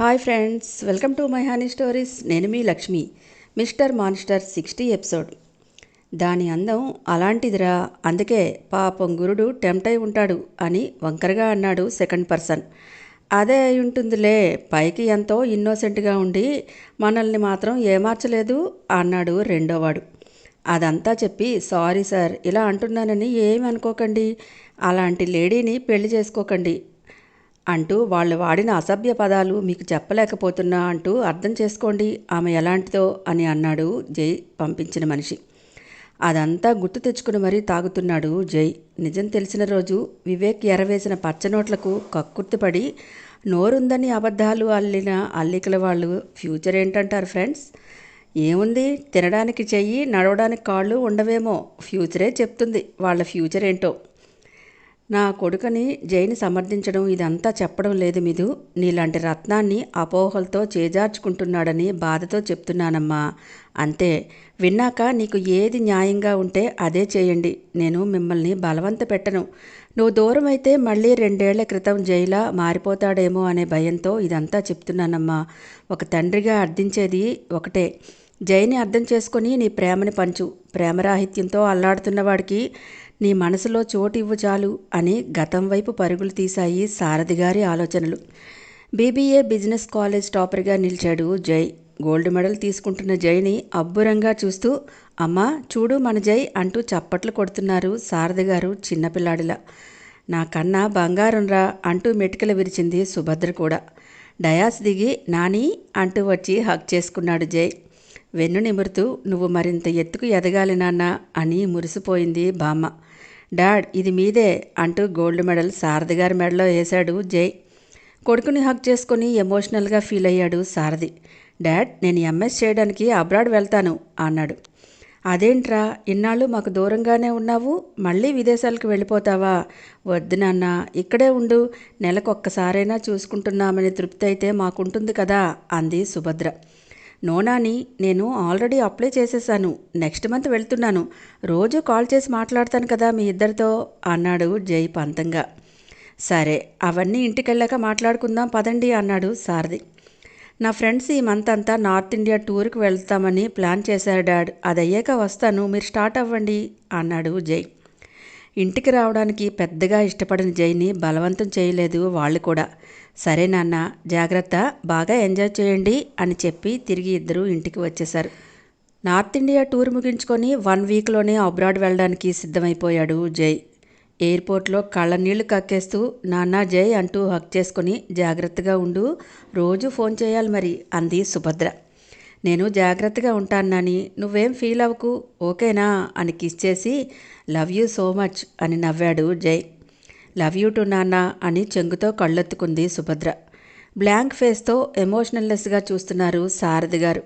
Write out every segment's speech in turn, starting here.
Hi friends, welcome to my honey stories. నేను మీ Lakshmi. Mister monster 60 episode. దాని అందం అలాంటిదిరా, అందుకే పాపం గురుడు టెంప్ట్ అయి ఉంటాడు అని వంకరగా అన్నాడు సెకండ్ పర్సన్. అదే అయి ఉంటుందిలే, పైకి ఎంతో ఇన్నోసెంట్గా ఉండి మనల్ని మాత్రం ఏమార్చలేదు అన్నాడు రెండోవాడు. అదంతా చెప్పి, సారీ సార్, ఇలా అంటున్నానని ఏమి అనుకోకండి, అలాంటి లేడీని పెళ్లి చేసుకోకండి అంటూ వాళ్ళు వాడిన అసభ్య పదాలు మీకు చెప్పలేకపోతున్నా అంటూ అర్థం చేసుకోండి ఆమె ఎలాంటిదో అని అన్నాడు జై పంపించిన మనిషి. అదంతా గుర్తు తెచ్చుకుని మరీ తాగుతున్నాడు జై. నిజం తెలిసిన రోజు వివేక్ ఎరవేసిన పచ్చనోట్లకు కక్కుర్తిపడి నోరుందని అబద్ధాలు అల్లిన అల్లికల వాళ్ళు ఫ్యూచర్ ఏంటంటారు ఫ్రెండ్స్? ఏముంది, తినడానికి చెయ్యి నడవడానికి కాళ్ళు ఉండవేమో, ఫ్యూచరే చెప్తుంది వాళ్ళ ఫ్యూచర్ ఏంటో. నా కొడుకని జైని సమర్థించడం ఇదంతా చెప్పడం లేదు మిదు. నీలాంటి రత్నాన్ని అపోహలతో చేజార్చుకుంటున్నాడని బాధతో చెప్తున్నానమ్మా, అంతే. విన్నాక నీకు ఏది న్యాయంగా ఉంటే అదే చేయండి. నేను మిమ్మల్ని బలవంత పెట్టను. నువ్వు దూరం అయితే మళ్ళీ 2 ఏళ్ల క్రితం జైలా మారిపోతాడేమో అనే భయంతో ఇదంతా చెప్తున్నానమ్మా. ఒక తండ్రిగా అర్థించేది ఒకటే, జైని అర్థం చేసుకొని నీ ప్రేమని పంచు. ప్రేమరాహిత్యంతో అల్లాడుతున్నవాడికి నీ మనసులో చోటు ఇవ్వు చాలు అని గతం వైపు పరుగులు తీశాయి సారథి గారి ఆలోచనలు. బీబీఏ బిజినెస్ కాలేజ్ టాపర్గా నిలిచాడు జై. గోల్డ్ మెడల్ తీసుకుంటున్న జైని అబ్బురంగా చూస్తూ, అమ్మా చూడు మన జై అంటూ చప్పట్లు కొడుతున్నారు సారథి గారు చిన్నపిల్లాడిలా. నా కన్నా బంగారం రా అంటూ మెటికలు విరిచింది సుభద్ర కూడా. డయాస్ దిగి నాని అంటూ వచ్చి హగ్ చేసుకున్నాడు జై. వెన్ను నిమురుతూ, నువ్వు మరింత ఎత్తుకు ఎదగాలి నాన్న అని మురిసిపోయింది బామ్మ. డాడ్ ఇది మీదే అంటూ గోల్డ్ మెడల్ సారథి గారి మెడలో వేశాడు జై. కొడుకుని హక్ చేసుకుని ఎమోషనల్గా ఫీల్ అయ్యాడు సారథి. డాడ్ నేను ఎంఎస్ చేయడానికి అబ్రాడ్ వెళ్తాను అన్నాడు. అదేంట్రా, ఇన్నాళ్ళు మాకు దూరంగానే ఉన్నావు, మళ్ళీ విదేశాలకు వెళ్ళిపోతావా? వద్దు నాన్న, ఇక్కడే ఉండు. నెలకొక్కసారైనా చూసుకుంటున్నామని తృప్తి అయితే మాకుంటుంది కదా అంది సుభద్ర. నోనాని, నేను ఆల్రెడీ అప్లై చేసేసాను, నెక్స్ట్ మంత్ వెళ్తున్నాను, రోజు కాల్ చేసి మాట్లాడతాను కదా మీ ఇద్దరితో అన్నాడు జై పంతంగా. సరే, అవన్నీ ఇంటికెళ్ళాక మాట్లాడుకుందాం పదండి అన్నాడు సారథి. నా ఫ్రెండ్స్ ఈ మంత్ అంతా నార్త్ ఇండియా టూర్కి వెళ్తామని ప్లాన్ చేశారు డాడ్, అది అయ్యాక వస్తాను, మీరు స్టార్ట్ అవ్వండి అన్నాడు జై. ఇంటికి రావడానికి పెద్దగా ఇష్టపడిన జైని బలవంతం చేయలేదు వాళ్ళు కూడా. సరే నాన్న, జాగ్రత్త, బాగా ఎంజాయ్ చేయండి అని చెప్పి తిరిగి ఇద్దరూ ఇంటికి వచ్చేశారు. నార్త్ ఇండియా టూర్ ముగించుకొని 1 వీక్లోనే అబ్రాడ్ వెళ్ళడానికి సిద్ధమైపోయాడు జై. ఎయిర్పోర్ట్లో కళ్ళ నీళ్లు కక్కేస్తూ నాన్న జై అంటూ హక్ చేసుకుని, జాగ్రత్తగా ఉండు, రోజు ఫోన్ చేయాలి మరి అంది సుభద్ర. నేను జాగ్రత్తగా ఉంటాను నాని, నువ్వేం ఫీల్ అవ్వకు, ఓకేనా అని కిస్ చేసి లవ్ యూ సో మచ్ అని నవ్వాడు జై. లవ్ యూ టు నాన్న అని చెంగుతో కళ్ళెత్తుకుంది సుభద్ర. బ్లాంక్ ఫేస్తో ఎమోషనల్లెస్గా చూస్తున్నారు సారథి గారు.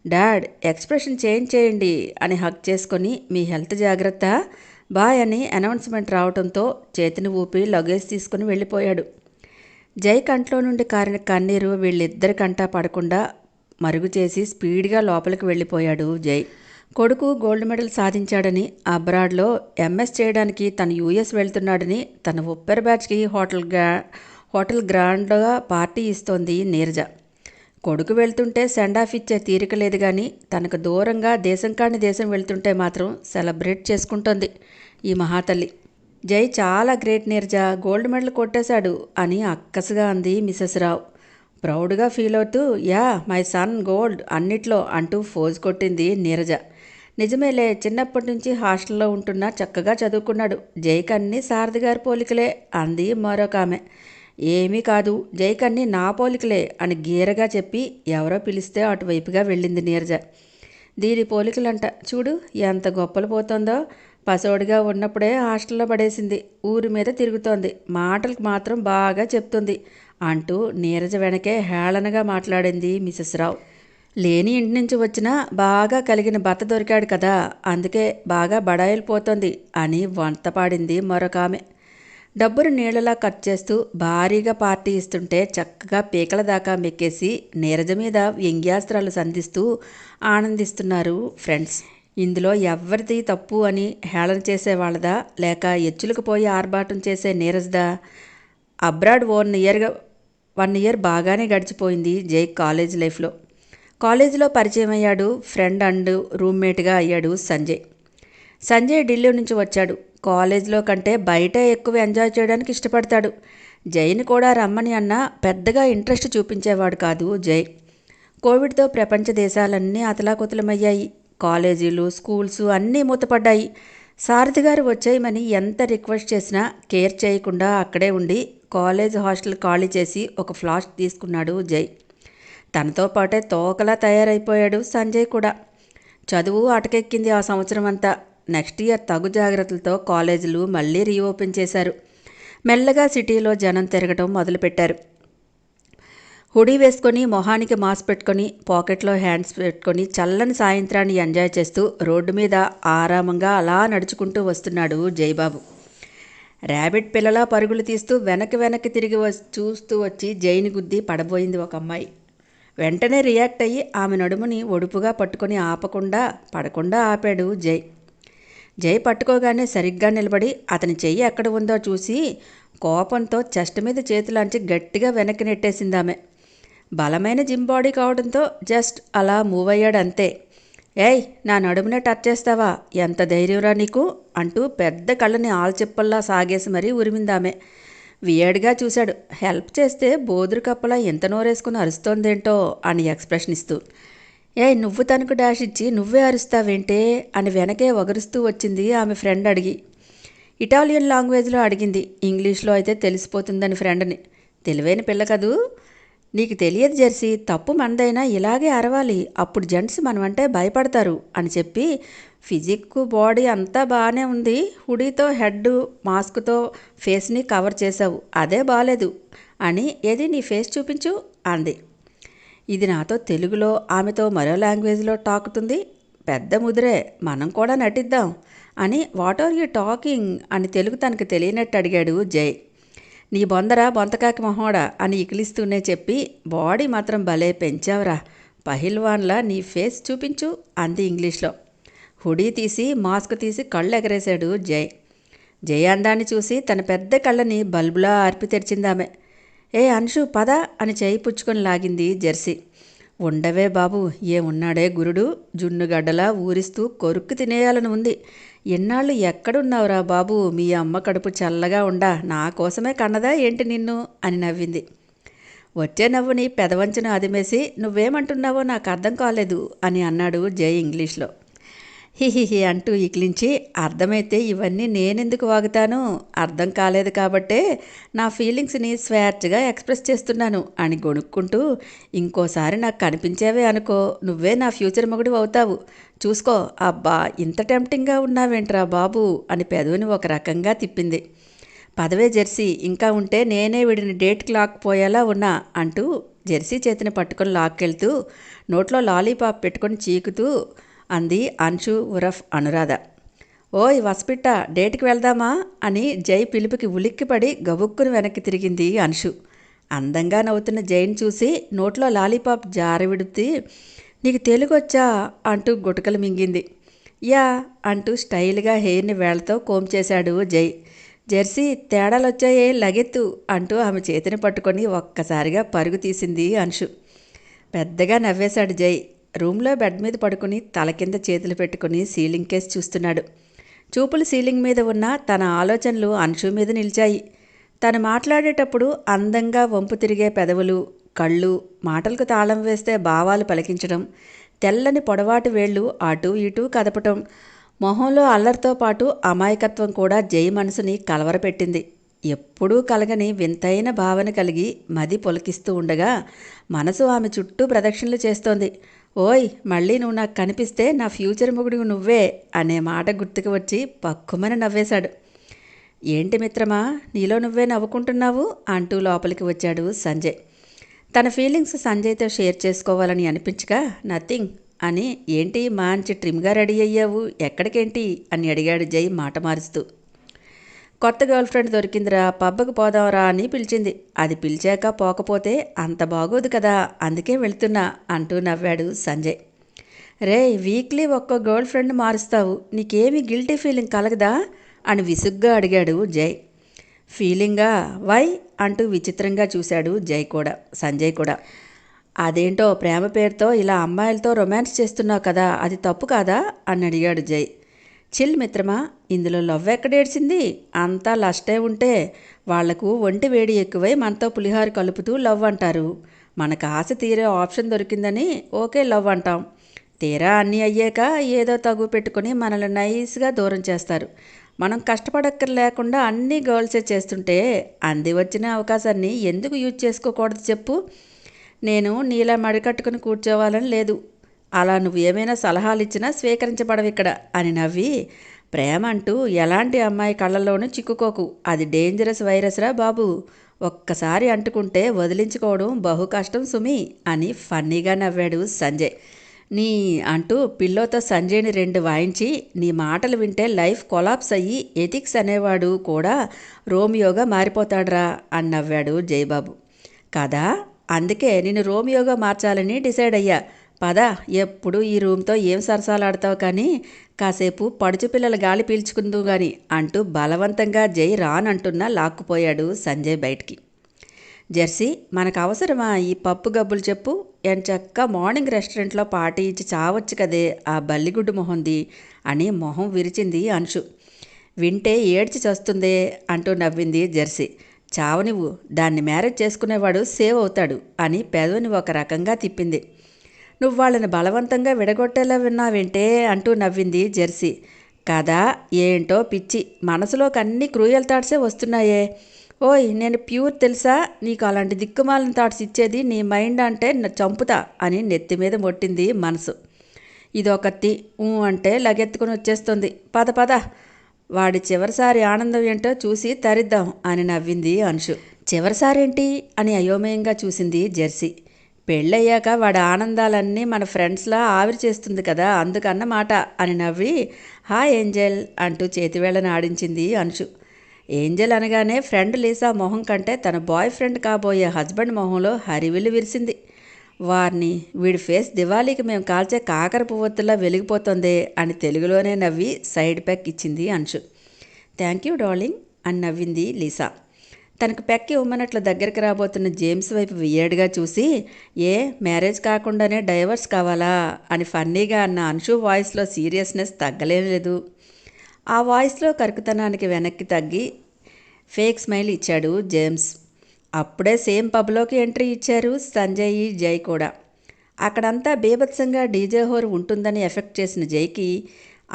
డాడ్ ఎక్స్ప్రెషన్ చేంజ్ చేయండి అని హక్ చేసుకొని, మీ హెల్త్ జాగ్రత్త, బాయ్ అని అనౌన్స్మెంట్ రావడంతో చేతిని ఊపి లగేజ్ తీసుకుని వెళ్ళిపోయాడు. జై కంట్లో నుండి కారిన కన్నీరు వీళ్ళిద్దరి కంటా పడకుండా మరుగు చేసి స్పీడ్గా లోపలికి వెళ్ళిపోయాడు జై. కొడుకు గోల్డ్ మెడల్ సాధించాడని, అబ్రాడ్లో ఎంఎస్ చేయడానికి తను యూఎస్ వెళ్తున్నాడని తన ఉప్పెర బ్యాచ్కి హోటల్ గ్రాండ్గా పార్టీ ఇస్తోంది నీరజ. కొడుకు వెళ్తుంటే సెండ్ ఆఫ్ ఇచ్చే తీరిక లేదు కానీ తనకు దూరంగా దేశం కాని దేశం వెళ్తుంటే మాత్రం సెలబ్రేట్ చేసుకుంటోంది ఈ మహాతల్లి. జై చాలా గ్రేట్ నీరజ, గోల్డ్ మెడల్ కొట్టేశాడు అని అక్కసుగా అంది మిసెస్ రావు. ప్రౌడ్గా ఫీల్ అవుతూ, యా మై సన్ గోల్డ్ అన్నిట్లో అంటూ ఫోజ్ కొట్టింది నీరజ. నిజమేలే, చిన్నప్పటి నుంచి హాస్టల్లో ఉంటున్నా చక్కగా చదువుకున్నాడు, జైకన్ని సారథి గారి పోలికలే అంది మరొక ఆమె. ఏమీ కాదు, జైకన్ని నా పోలికలే అని గీరగా చెప్పి ఎవరో పిలిస్తే అటువైపుగా వెళ్ళింది నీరజ. దీని పోలికలంట, చూడు ఎంత గొప్పలు పోతుందో, పసోడిగా ఉన్నప్పుడే హాస్టల్లో పడేసింది, ఊరి మీద తిరుగుతోంది, మాటలకు మాత్రం బాగా చెప్తుంది అంటూ నీరజ వెనకే హేళనగా మాట్లాడింది మిసెస్ రావు. లేని ఇంటి నుంచి వచ్చినా బాగా కలిగిన భర్త దొరికాడు కదా, అందుకే బాగా బడాయిలు పోతోంది అని వంతపాడింది మరొక ఆమె. డబ్బును నీళ్లలా ఖర్చు చేస్తూ భారీగా పార్టీ ఇస్తుంటే చక్కగా పీకల దాకా మెక్కేసి నీరజ మీద వ్యంగ్యాస్త్రాలు సంధిస్తూ ఆనందిస్తున్నారు ఫ్రెండ్స్. ఇందులో ఎవరిది తప్పు అని హేళన చేసేవాళ్ళదా, లేక ఎచ్చులకు పోయి ఆర్భాటం చేసే నీరజ్దా? అబ్రాడ్ 1 ఇయర్గా 1 ఇయర్ బాగానే గడిచిపోయింది జై కాలేజ్ లైఫ్లో. కాలేజీలో పరిచయం అయ్యాడు, ఫ్రెండ్ అండ్ రూమ్మేట్గా అయ్యాడు సంజయ్. సంజయ్ ఢిల్లీ నుంచి వచ్చాడు. కాలేజీలో కంటే బయటే ఎక్కువ ఎంజాయ్ చేయడానికి ఇష్టపడతాడు. జైని కూడా రమ్మని అన్నా పెద్దగా ఇంట్రెస్ట్ చూపించేవాడు కాదు జై. కోవిడ్తో ప్రపంచ దేశాలన్నీ అతలాకుతలమయ్యాయి. కాలేజీలు, స్కూల్స్ అన్నీ మూతపడ్డాయి. సారథి గారు వచ్చేయమని ఎంత రిక్వెస్ట్ చేసినా కేర్ చేయకుండా అక్కడే ఉండి కాలేజ్ హాస్టల్ ఖాళీ చేసి ఒక ఫ్లాస్క్ తీసుకున్నాడు జై. తనతో పాటే తోకలా తయారైపోయాడు సంజయ్ కూడా. చదువు అటకెక్కింది ఆ సంవత్సరం అంతా. నెక్స్ట్ ఇయర్ తగు జాగ్రత్తలతో కాలేజీలు మళ్ళీ రీఓపెన్ చేశారు. మెల్లగా సిటీలో జనం తిరగటం మొదలుపెట్టారు. హుడీ వేసుకొని, మొహానికి మాస్క్ పెట్టుకొని, పాకెట్లో హ్యాండ్స్ పెట్టుకొని చల్లని సాయంత్రాన్ని ఎంజాయ్ చేస్తూ రోడ్డు మీద ఆరామంగా అలా నడుచుకుంటూ వస్తున్నాడు జైబాబు. ర్యాబిట్ పిల్లలా పరుగులు తీస్తూ వెనక్కి తిరిగి చూస్తూ వచ్చి జైని గుద్ది పడబోయింది ఒక అమ్మాయి. వెంటనే రియాక్ట్ అయ్యి ఆమె నడుముని ఒడుపుగా పట్టుకొని పడకుండా ఆపాడు జై. జై పట్టుకోగానే సరిగ్గా నిలబడి అతని చెయ్యి ఎక్కడ ఉందో చూసి కోపంతో చెస్ట్ మీద చేతులాంచి గట్టిగా వెనక్కి నెట్టేసిందామె. బలమైన జిమ్ బాడీ కావడంతో జస్ట్ అలా మూవ్ అయ్యాడు అంతే. ఏయ్, నా నడుమునే టచ్ చేస్తావా? ఎంత ధైర్యంరా నీకు అంటూ పెద్ద కళ్ళని ఆల్చిప్పల్లా సాగేసి మరీ ఉరిమిందామె. వియర్డ్గా చూశాడు. హెల్ప్ చేస్తే బోదురు కప్పలా ఎంత నోరేసుకుని అరుస్తోందేంటో అని ఎక్స్ప్రెషన్ ఇస్తూ. ఏయ్, నువ్వు తనకు డాష్ ఇచ్చి నువ్వే అరుస్తావేంటే అని వెనకే ఒగరుస్తూ వచ్చింది ఆమె ఫ్రెండ్ అడిగి. ఇటాలియన్ లాంగ్వేజ్లో అడిగింది. ఇంగ్లీష్లో అయితే తెలిసిపోతుందని ఫ్రెండ్ని. తెలివైన పిల్ల కదూ. నీకు తెలియదు జెర్సీ, తప్పు మనదైనా ఇలాగే అరవాలి, అప్పుడు జెంట్స్ మనమంటే భయపడతారు అని చెప్పి ఫిజిక్ బాడీ అంతా బాగానే ఉంది, హుడీతో హెడ్ మాస్క్తో ఫేస్ని కవర్ చేసావు, అదే బాలేదు అని. ఏది నీ ఫేస్ చూపించు అంది. ఇది నాతో తెలుగులో, ఆమెతో మరో లాంగ్వేజ్లో టాకుతుంది. పెద్ద ముదిరే, మనం కూడా నటిద్దాం అని. వాట్ ఆర్ యూ టాకింగ్ అని తెలుగు తనకు తెలియనట్టు అడిగాడు జై. నీ బొందరా బొంతకాకి మొహోడా అని ఇకిలిస్తూనే చెప్పి, బాడీ మాత్రం భలే పెంచావురా, పహిల్వాన్లా నీ ఫేస్ చూపించు అంది ఇంగ్లీష్లో. హుడీ తీసి మాస్క్ తీసి కళ్ళు ఎగరేశాడు జై. జై అందాన్ని చూసి తన పెద్ద కళ్ళని బల్బులా ఆర్పి తెరిచిందామె. ఏ అన్షు పద అని చేయి పుచ్చుకొని లాగింది జెర్సీ. ఉండవే బాబు, ఏమున్నాడే గురుడు, జున్నుగడ్డలా ఊరిస్తూ కొరుక్కు తినేయాలని ఉంది. ఎన్నాళ్ళు ఎక్కడున్నావురా బాబు, మీ అమ్మ కడుపు చల్లగా ఉండా, నా కోసమే కన్నదా ఏంటి నిన్ను అని నవ్వింది. వచ్చే నవ్వుని పెదవంచును అదిమేసి, నువ్వేమంటున్నావో నాకు అర్థం కాలేదు అని అన్నాడు జై ఇంగ్లీష్లో. హిహిహి అంటూ ఇకిలించి, అర్థమైతే ఇవన్నీ నేనెందుకు వాగుతాను, అర్థం కాలేదు కాబట్టే నా ఫీలింగ్స్ని స్వేచ్ఛగా ఎక్స్ప్రెస్ చేస్తున్నాను అని గొణుక్కుంటూ, ఇంకోసారి నాకు కనిపించేవే అనుకో, నువ్వే నా ఫ్యూచర్ మొగుడు అవుతావు, చూసుకో. అబ్బా, ఇంత టెంప్టింగ్గా ఉన్నావేంట్రా బాబు అని పెదవిని ఒక రకంగా తిప్పింది. పదవే జెర్సీ, ఇంకా ఉంటే నేనే వీడిని డేట్కి లాక్కుపోయేలా ఉన్నా అంటూ జెర్సీ చేతిని పట్టుకొని లాక్కెళ్తూ నోట్లో లాలీపాప్ పెట్టుకొని చీకుతూ అంది అన్షు ఉరఫ్ అనురాధ. ఓయ్ వసపిట్ట, డేట్కి వెళ్దామా అని జై పిలుపుకి ఉలిక్కిపడి గబుక్కుని వెనక్కి తిరిగింది అన్షు. అందంగా నవ్వుతున్న జైని చూసి నోట్లో లాలీపాప్ జారవిడుతూ, నీకు తెలుగు వచ్చా అంటూ గుటకలు మింగింది. యా అంటూ స్టైల్గా హెయిర్ని వేళ్లతో కోమ్ చేశాడు జై. జెర్సీ, తేడాలొచ్చాయే, లగెత్తు అంటూ ఆమె చేతిని పట్టుకొని ఒక్కసారిగా పరుగు తీసింది అన్షు. పెద్దగా నవ్వేశాడు జై. రూమ్లో బెడ్ మీద పడుకుని తల కింద చేతులు పెట్టుకుని సీలింగ్ కేసి చూస్తున్నాడు. చూపులు సీలింగ్ మీద ఉన్న తన ఆలోచనలు అన్షు మీద నిలిచాయి. తను మాట్లాడేటప్పుడు అందంగా వంపు తిరిగే పెదవులు, కళ్ళు, మాటలకు తాళం వేస్తే భావాలు పలికించడం, తెల్లని పొడవాటి వేళ్ళు అటూ ఇటూ కదపటం, మొహంలో అల్లరితో పాటు అమాయకత్వం కూడా జై మనసుని కలవరపెట్టింది. ఎప్పుడూ కలగని వింతైన భావన కలిగి మది పొలికిస్తూ ఉండగా మనసు ఆమె చుట్టూ ప్రదక్షిణలు చేస్తోంది. ఓయ్, మళ్ళీ నువ్వు నాకు కనిపిస్తే నా ఫ్యూచర్ మొగుడు నువ్వే అనే మాట గుర్తుకు వచ్చి పక్కుమని నవ్వేశాడు. ఏంటి మిత్రమా, నీలో నువ్వే నవ్వుకుంటున్నావు అంటూ లోపలికి వచ్చాడు సంజయ్. తన ఫీలింగ్స్ సంజయ్తో షేర్ చేసుకోవాలని అనిపించగా నథింగ్ అని. ఏంటి మంచి ట్రిమ్గా రెడీ అయ్యావు, ఎక్కడికేంటి అని అడిగాడు జై మాట మారుస్తూ. కొత్త గర్ల్ ఫ్రెండ్ దొరికిందిరా, పబ్బకు పోదాంరా అని పిలిచింది. అది పిలిచాక పోకపోతే అంత బాగోదు కదా, అందుకే వెళ్తున్నా అంటూ నవ్వాడు సంజయ్. రే, వీక్లీ ఒక్కో గర్ల్ ఫ్రెండ్ మారుస్తావు, నీకేమీ గిల్టీ ఫీలింగ్ కలగదా అని విసుగ్గా అడిగాడు జై. ఫీలింగా వై అంటూ విచిత్రంగా చూశాడు సంజయ్ కూడా. అదేంటో ప్రేమ పేరుతో ఇలా అమ్మాయిలతో రొమాన్స్ చేస్తున్నావు కదా, అది తప్పు కాదా అని అడిగాడు జై. చిల్ మిత్రమా, ఇందులో లవ్ ఎక్కడేడ్చింది? అంతా లస్టే ఉంటే వాళ్లకు ఒంటి వేడి ఎక్కువై మనతో పులిహార కలుపుతూ లవ్ అంటారు. మనకు ఆశ తీరే ఆప్షన్ దొరికిందని ఓకే లవ్ అంటాం. తీరా అన్నీ అయ్యాక ఏదో తగు పెట్టుకుని మనల్ని నైస్గా దూరం చేస్తారు. మనం కష్టపడక్కర లేకుండా అన్నీ గర్ల్సే చేస్తుంటే అంది వచ్చిన అవకాశాన్ని ఎందుకు యూజ్ చేసుకోకూడదు చెప్పు? నేను నీలా మడికట్టుకుని కూర్చోవాలని లేదు. అలా నువ్వు ఏమైనా సలహాలు ఇచ్చినా స్వీకరించబడవిక్కడ అని నవ్వి, ప్రేమ అంటూ ఎలాంటి అమ్మాయి కళ్ళల్లోనూ చిక్కుకోకు, అది డేంజరస్ వైరస్ రా బాబు. ఒక్కసారి అంటుకుంటే వదిలించుకోవడం బహు కష్టం సుమి అని ఫన్నీగా నవ్వాడు సంజయ్. నీ అంటూ పిల్లోతో సంజయ్ని 2 వాయించి, నీ మాటలు వింటే లైఫ్ కొలాప్స్ అయ్యి ఎథిక్స్ అనేవాడు కూడా రోమియోగా మారిపోతాడ్రా అని నవ్వాడు జయబాబు. కదా, అందుకే నేను రోమియోగా మార్చాలని డిసైడ్ అయ్యా. పద, ఎప్పుడు ఈ రూమ్తో ఏం సరసాలాడతావు కానీ కాసేపు పడుచు పిల్లల గాలి పీల్చుకుందు గాని అంటూ బలవంతంగా జై రానంటున్నా లాక్కుపోయాడు సంజయ్ బయటికి. జెర్సీ, మనకు అవసరమా ఈ పప్పు గబ్బులు చెప్పు? ఎంచక్క మార్నింగ్ రెస్టారెంట్లో పార్టీ ఇచ్చి చావచ్చు కదే ఆ బల్లిగుడ్డు మొహంది అని మొహం విరిచింది అంశు. వింటే ఏడ్చి చస్తుందే అంటూ నవ్వింది జెర్సీ. చావనివ్వు, దాన్ని మ్యారేజ్ చేసుకునేవాడు సేవ్ అవుతాడు అని పెదవిని ఒక రకంగా తిప్పింది. నువ్వు వాళ్ళని బలవంతంగా విడగొట్టేలా విన్నావేంటే అంటూ నవ్వింది జెర్సీ. కదా, ఏంటో పిచ్చి, మనసులోకి అన్ని క్రూయల్ థాట్సే వస్తున్నాయే. ఓయ్, నేను ప్యూర్ తెలుసా? నీకు అలాంటి దిక్కుమాలిన థాట్స్ ఇచ్చేది నీ మైండ్ అంటే చంపుతా అని నెత్తి మీద మొట్టింది మనసు. ఇదొకటి అంటే లగెత్తుకుని వచ్చేస్తుంది. పద పద, వాడి చివరిసారి ఆనందం ఏంటో చూసి తరిద్దాం అని నవ్వింది అంశు. చివరిసారేంటి అని అయోమయంగా చూసింది జెర్సీ. పెళ్ళయ్యాక వాడి ఆనందాలన్నీ మన ఫ్రెండ్స్లా ఆవిరి చేస్తుంది కదా, అందుకన్నమాట అని నవ్వి, హాయ్ ఏంజెల్ అంటూ చేతివేళను ఆడించింది అంశు. ఏంజెల్ అనగానే ఫ్రెండ్ లీసా మొహం కంటే తన బాయ్ ఫ్రెండ్ కాబోయే హస్బెండ్ మొహంలో హరివిల్లు విరిసింది. వారిని, వీడి ఫేస్ దివాళీకి మేము కాల్చే కాకర పువ్వొత్తులా వెలిగిపోతుందే అని తెలుగులోనే నవ్వి సైడ్ ప్యాక్ ఇచ్చింది అంశు. థ్యాంక్ యూ డార్లింగ్ అని నవ్వింది లీసా. తనకు పెక్కి ఉమ్మనట్లు దగ్గరికి రాబోతున్న జేమ్స్ వైపు వియ్యేడుగా చూసి, ఏ మ్యారేజ్ కాకుండానే డైవర్స్ కావాలా అని ఫన్నీగా అన్న అంశు వాయిస్లో సీరియస్నెస్ తగ్గలేదు. ఆ వాయిస్లో కరుకుతనానికి వెనక్కి తగ్గి ఫేక్ స్మైల్ ఇచ్చాడు జేమ్స్. అప్పుడే సేమ్ పబ్లోకి ఎంట్రీ ఇచ్చారు సంజయ్, జై కూడా. అక్కడంతా బీభత్సంగా డీజే హోర్ ఉంటుందని ఎఫెక్ట్ చేసిన జైకి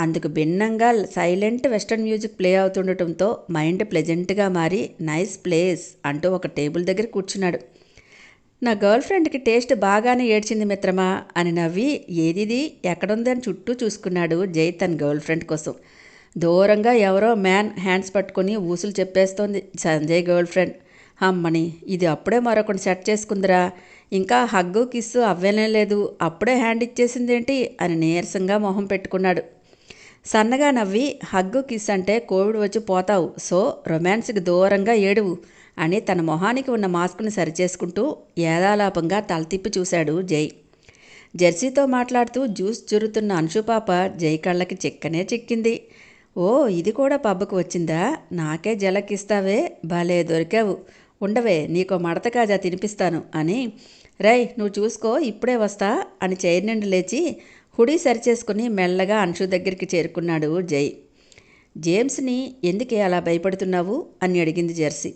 అందుకు భిన్నంగా సైలెంట్ వెస్టర్న్ మ్యూజిక్ ప్లే అవుతుండటంతో మైండ్ ప్లెజెంట్గా మారి నైస్ ప్లేస్ అంటూ ఒక టేబుల్ దగ్గర కూర్చున్నాడు. నా గర్ల్ ఫ్రెండ్కి టేస్ట్ బాగానే ఏడ్చింది మిత్రమా అని నవ్వి, ఏదిది ఎక్కడుందని చుట్టూ చూసుకున్నాడు జై తన గర్ల్ ఫ్రెండ్ కోసం. దూరంగా ఎవరో మ్యాన్ హ్యాండ్స్ పట్టుకొని ఊసులు చెప్పేస్తోంది సంజయ్ గర్ల్ ఫ్రెండ్. అమ్మని, ఇది అప్పుడే మరొకటి సెట్ చేసుకుందిరా, ఇంకా హగ్గు కిస్సు అవ్వేనే లేదు, అప్పుడే హ్యాండ్ ఇచ్చేసిందేంటి అని నీరసంగా మొహం పెట్టుకున్నాడు. సన్నగా నవ్వి, హగ్గు కిస్ అంటే కోవిడ్ వచ్చి పోతావు, సో రొమాన్స్కి దూరంగా ఏడువు అని తన మొహానికి ఉన్న మాస్క్ని సరిచేసుకుంటూ ఏదాలాపంగా తల తిప్పి చూశాడు జై. జెర్సీతో మాట్లాడుతూ జ్యూస్ జురుతున్న అంశుపాప జై కళ్ళకి చిక్కనే చిక్కింది. ఓ, ఇది కూడా పబ్బకు వచ్చిందా? నాకే జలకిస్తావే, భలే దొరికావు, ఉండవే నీకో మడత కాజా తినిపిస్తాను అని. రై, నువ్వు చూసుకో, ఇప్పుడే వస్తా అని చైర్ నుండి లేచి హుడీ సరిచేసుకుని మెల్లగా అంశు దగ్గరికి చేరుకున్నాడు జై. జేమ్స్ని ఎందుకే అలా భయపడుతున్నావు అని అడిగింది జెర్సీ.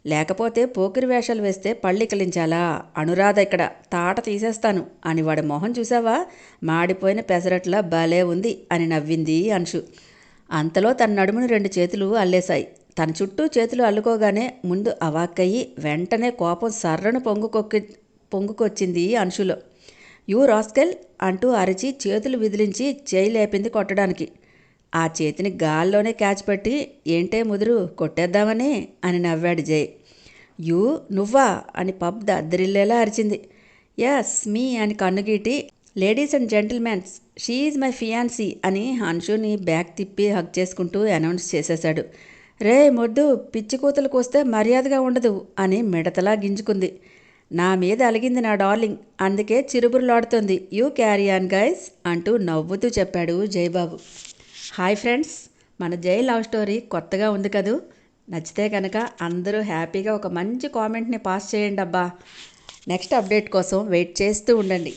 లేకపోతే పోకిరి వేషాలు వేస్తే పళ్ళికలించాలా? అనురాధ ఇక్కడ, తాట తీసేస్తాను అని వాడి మొహం చూసావా, మాడిపోయిన పెసరట్లా భలే ఉంది అని నవ్వింది అంశు. అంతలో తన నడుముని 2 చేతులు అల్లేశాయి. తన చుట్టూ చేతులు అల్లుకోగానే ముందు అవాక్కయ్యి వెంటనే కోపం సర్రను పొంగుకొచ్చింది అంశులో. యూ రాస్కెల్ అంటూ అరిచి చేతులు విదిలించి చేయి లేపింది కొట్టడానికి. ఆ చేతిని గాల్లోనే క్యాచ్ పెట్టి, ఏంటే ముదురు కొట్టేద్దామని అని నవ్వాడు జై. యూ, నువ్వా అని పబ్ దద్దరిల్లేలా అరిచింది. యస్ మీ అని కన్నుగీటి, ladies and gentlemens, she is my fiancee అని అంశుని బ్యాక్ తిప్పి హగ్ చేసుకుంటూ అనౌన్స్ చేసేశాడు. రే మొద్దు, పిచ్చి కూతలకు వస్తే మర్యాదగా ఉండదు అని మిడతలా గింజుకుంది. నా మీద అలిగింది నా డార్లింగ్, అందుకే చిరుబురులాడుతోంది. యూ క్యారీ ఆన్ గైస్ అంటూ నవ్వుతూ చెప్పాడు జయబాబు. హాయ్ ఫ్రెండ్స్, మన జై లవ్ స్టోరీ కొత్తగా ఉంది కదూ. నచ్చితే కనుక అందరూ హ్యాపీగా ఒక మంచి కామెంట్ని పాస్ చేయండి అబ్బా. నెక్స్ట్ అప్డేట్ కోసం వెయిట్ చేస్తూ ఉండండి.